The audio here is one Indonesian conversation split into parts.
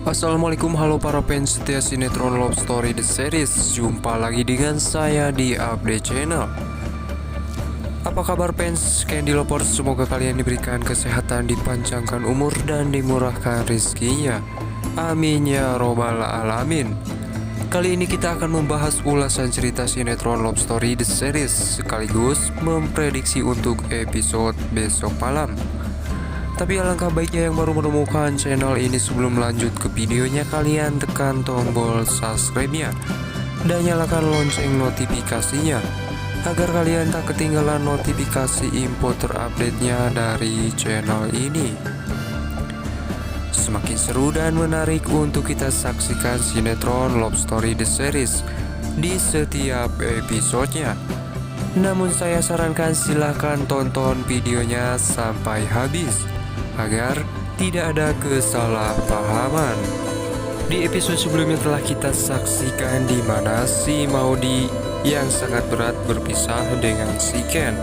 Assalamualaikum, halo para fans setia sinetron Love Story The Series. Jumpa lagi dengan saya di Update Channel. Apa kabar fans Candy Lovers? Semoga kalian diberikan kesehatan, dipanjangkan umur, dan dimurahkan rezekinya. Amin ya robbal alamin. Kali ini kita akan membahas ulasan cerita sinetron Love Story The Series, sekaligus memprediksi untuk episode besok malam. Tapi alangkah baiknya yang baru menemukan channel ini, sebelum lanjut ke videonya, kalian tekan tombol subscribe-nya dan nyalakan lonceng notifikasinya agar kalian tak ketinggalan notifikasi info terupdate-nya dari channel ini. Semakin seru dan menarik untuk kita saksikan sinetron Love Story The Series di setiap episodenya. Namun saya sarankan silahkan tonton videonya sampai habis agar tidak ada kesalahpahaman. Di episode sebelumnya telah kita saksikan di mana si Maudy yang sangat berat berpisah dengan si Ken,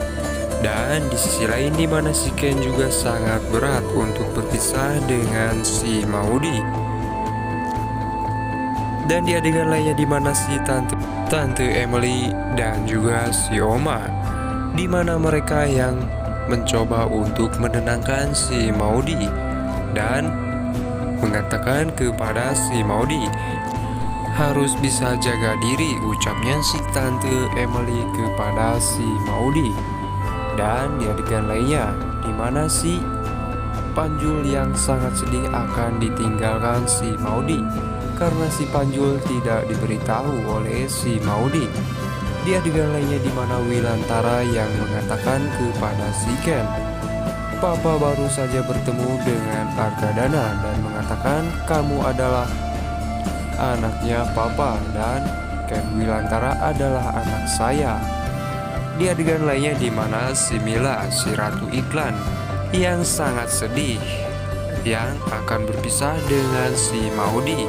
dan di sisi lain di mana si Ken juga sangat berat untuk berpisah dengan si Maudy. Dan di adegan lainnya di mana si tante Emily dan juga si Oma, di mana mereka yang mencoba untuk menenangkan si Maudy dan mengatakan kepada si Maudy harus bisa jaga diri, ucapnya si tante Emily kepada si Maudy. Dan di adegan lainnya di mana si Panjul yang sangat sedih akan ditinggalkan si Maudy karena si Panjul tidak diberitahu oleh si Maudy. Di adegan lainnya di mana Wilantara yang mengatakan kepada si Ken, "Papa baru saja bertemu dengan Argadana dan mengatakan kamu adalah anaknya Papa dan Ken Wilantara adalah anak saya." Di adegan lainnya di mana si Mila, si ratu iklan yang sangat sedih yang akan berpisah dengan si Maudy,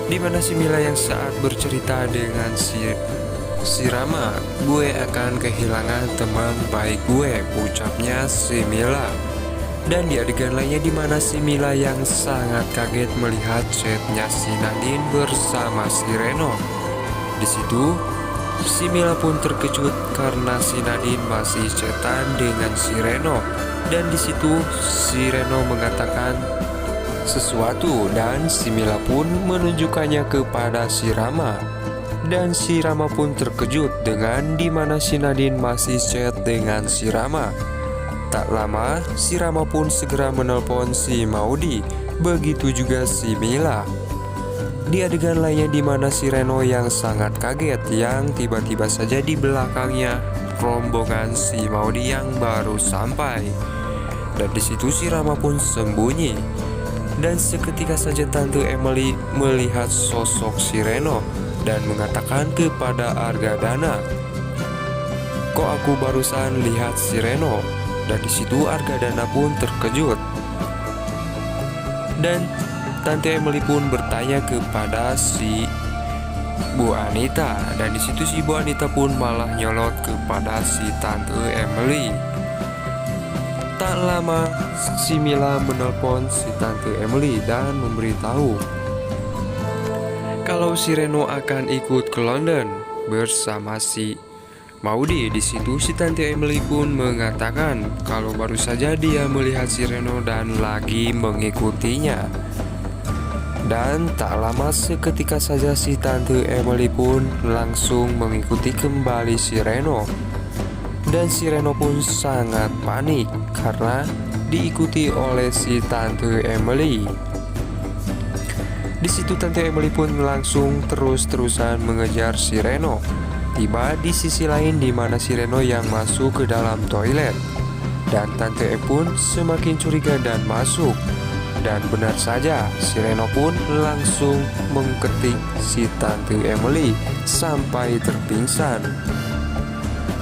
di mana si Mila yang saat bercerita dengan si Rama, "Gue akan kehilangan teman baik gue," ucapnya si Mila. Dan di adegan lainnya di mana si Mila yang sangat kaget melihat chatnya si Nadine bersama si Reno. Di situ si Mila pun terkejut karena si Nadine masih chatan dengan si Reno. Dan di situ si Reno mengatakan sesuatu dan si Mila pun menunjukkannya kepada si Rama. Dan si Rama pun terkejut dengan dimana si Nadine masih chat dengan si Rama. Tak lama si Rama pun segera menelpon si Maudy, begitu juga si Mila. Di adegan lainnya di mana si Reno yang sangat kaget yang tiba-tiba saja di belakangnya rombongan si Maudy yang baru sampai. Dan di situ si Rama pun sembunyi. Dan seketika saja tante Emily melihat sosok si Reno dan mengatakan kepada Argadana, "Kok aku barusan lihat si Reno?" Dan di situ Argadana pun terkejut. Dan tante Emily pun bertanya kepada si Bu Anita, dan di situ si Bu Anita pun malah nyolot kepada si tante Emily. Tak lama si Mila menelpon si tante Emily dan memberitahu kalau si Reno akan ikut ke London bersama si Maudy. Di situ si tante Emily pun mengatakan kalau baru saja dia melihat si Reno dan lagi mengikutinya. Dan tak lama seketika saja si tante Emily pun langsung mengikuti kembali si Reno. Dan si Reno pun sangat panik karena diikuti oleh si tante Emily. Di situ tante Emily pun langsung terus-terusan mengejar si Reno. Tiba di sisi lain di mana si Reno yang masuk ke dalam toilet, dan tante E pun semakin curiga dan masuk. Dan benar saja si Reno pun langsung mengketik si tante Emily sampai terpingsan.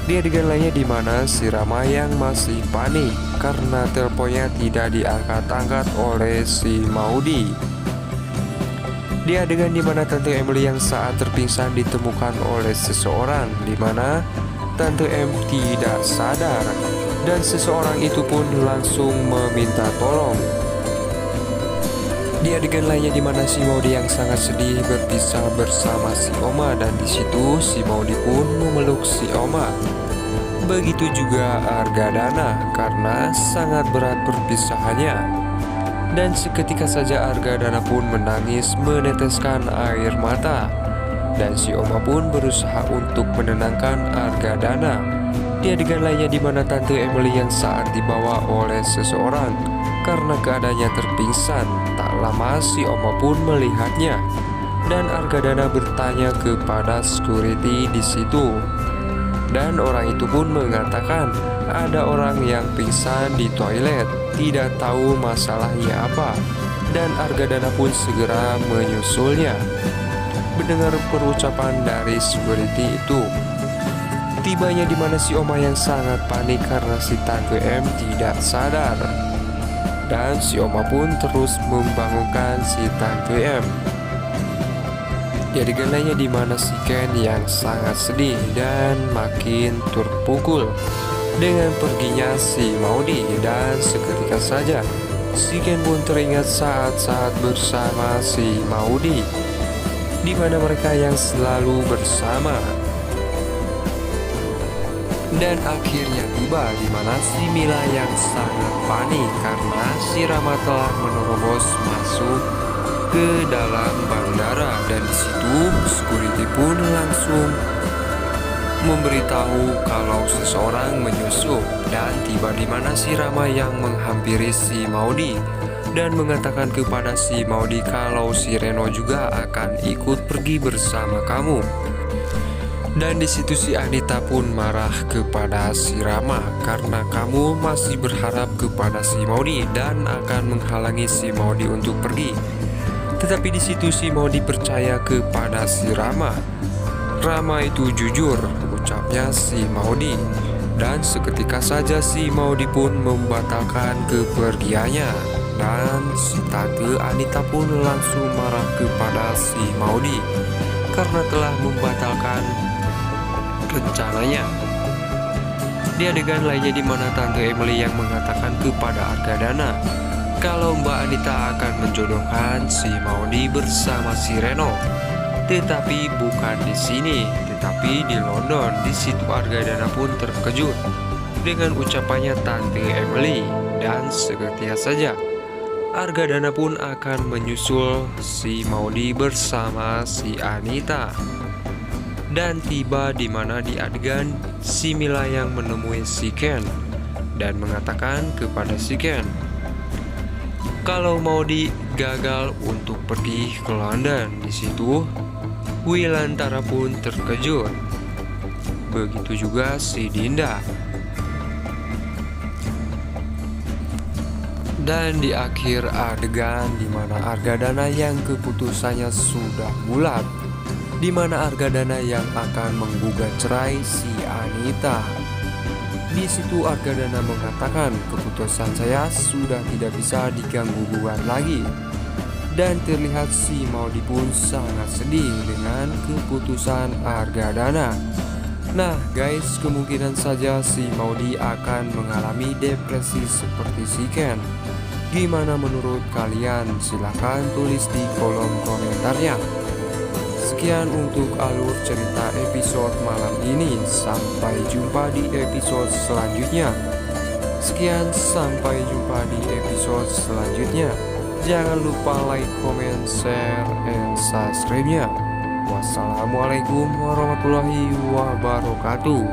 Di adegan lainnya di mana si Rama yang masih panik karena teleponnya tidak diangkat-angkat oleh si Maudy. Di adegan di mana tante Emily yang saat terpingsan ditemukan oleh seseorang, di mana tante M tidak sadar dan seseorang itu pun langsung meminta tolong. Di adegan lainnya di mana si Maudi yang sangat sedih berpisah bersama si Oma, dan di situ si Maudi pun memeluk si Oma. Begitu juga Argadana karena sangat berat perpisahannya. Dan seketika saja Argadana pun menangis meneteskan air mata. Dan si Oma pun berusaha untuk menenangkan Argadana. Di adegan lainnya di mana Tante Emily yang saat dibawa oleh seseorang karena keadaannya terpingsan, tak lama si Oma pun melihatnya. Dan Argadana bertanya kepada security di situ. Dan orang itu pun mengatakan ada orang yang pingsan di toilet, tidak tahu masalahnya apa. Dan Argadana pun segera menyusulnya. Mendengar perucapan dari security itu, tibanya di mana si Oma yang sangat panik karena si Tante M tidak sadar. Dan si Oma pun terus membangunkan si Tante M. Di adegan lainnya di mana si Ken yang sangat sedih dan makin terpukul dengan perginya si Maudi. Dan seketika saja si Ken pun teringat saat-saat bersama si Maudi, di mana mereka yang selalu bersama. Dan akhirnya tiba di mana si Mila yang sangat panik karena si Rama telah menerobos masuk ke dalam bandara. Dan di situ security pun langsung memberitahu kalau seseorang menyusup. Dan tiba di mana si Rama yang menghampiri si Maudi dan mengatakan kepada si Maudi kalau si Reno juga akan ikut pergi bersama kamu. Dan di situ si Anita pun marah kepada si Rama karena kamu masih berharap kepada si Maudi dan akan menghalangi si Maudi untuk pergi. Tetapi di situ si Maudi percaya kepada si Rama. Rama itu jujur, ucapnya si Maudi. Dan seketika saja si Maudi pun membatalkan kepergiannya. Dan si Tante Anita pun langsung marah kepada si Maudi karena telah membatalkan rencananya. Di adegan lainnya di mana Tante Emily yang mengatakan kepada Argadana kalau Mbak Anita akan menjodohkan si Maudi bersama si Reno, tetapi bukan di sini, tetapi di London. Di situ Argadana pun terkejut dengan ucapannya Tante Emily, dan seketika saja Argadana pun akan menyusul si Maudi bersama si Anita. Dan tiba di mana di adegan si Mila yang menemui si Ken dan mengatakan kepada si Ken kalau Maudi gagal untuk pergi ke London. Di situ Wilantara pun terkejut. Begitu juga si Dinda. Dan di akhir adegan di mana Argadana yang keputusannya sudah bulat, di mana Argadana yang akan menggugat cerai si Anita. Di situ Argadana mengatakan keputusan saya sudah tidak bisa diganggu-gugat lagi. Dan terlihat si Maudi pun sangat sedih dengan keputusan Argadana. Nah guys, kemungkinan saja si Maudi akan mengalami depresi seperti si Ken. Gimana menurut kalian? Silahkan tulis di kolom komentarnya. Sekian untuk alur cerita episode malam ini. Sampai jumpa di episode selanjutnya. Sekian, sampai jumpa di episode selanjutnya. Jangan lupa like, comment, share, and subscribe-nya. Wassalamualaikum warahmatullahi wabarakatuh.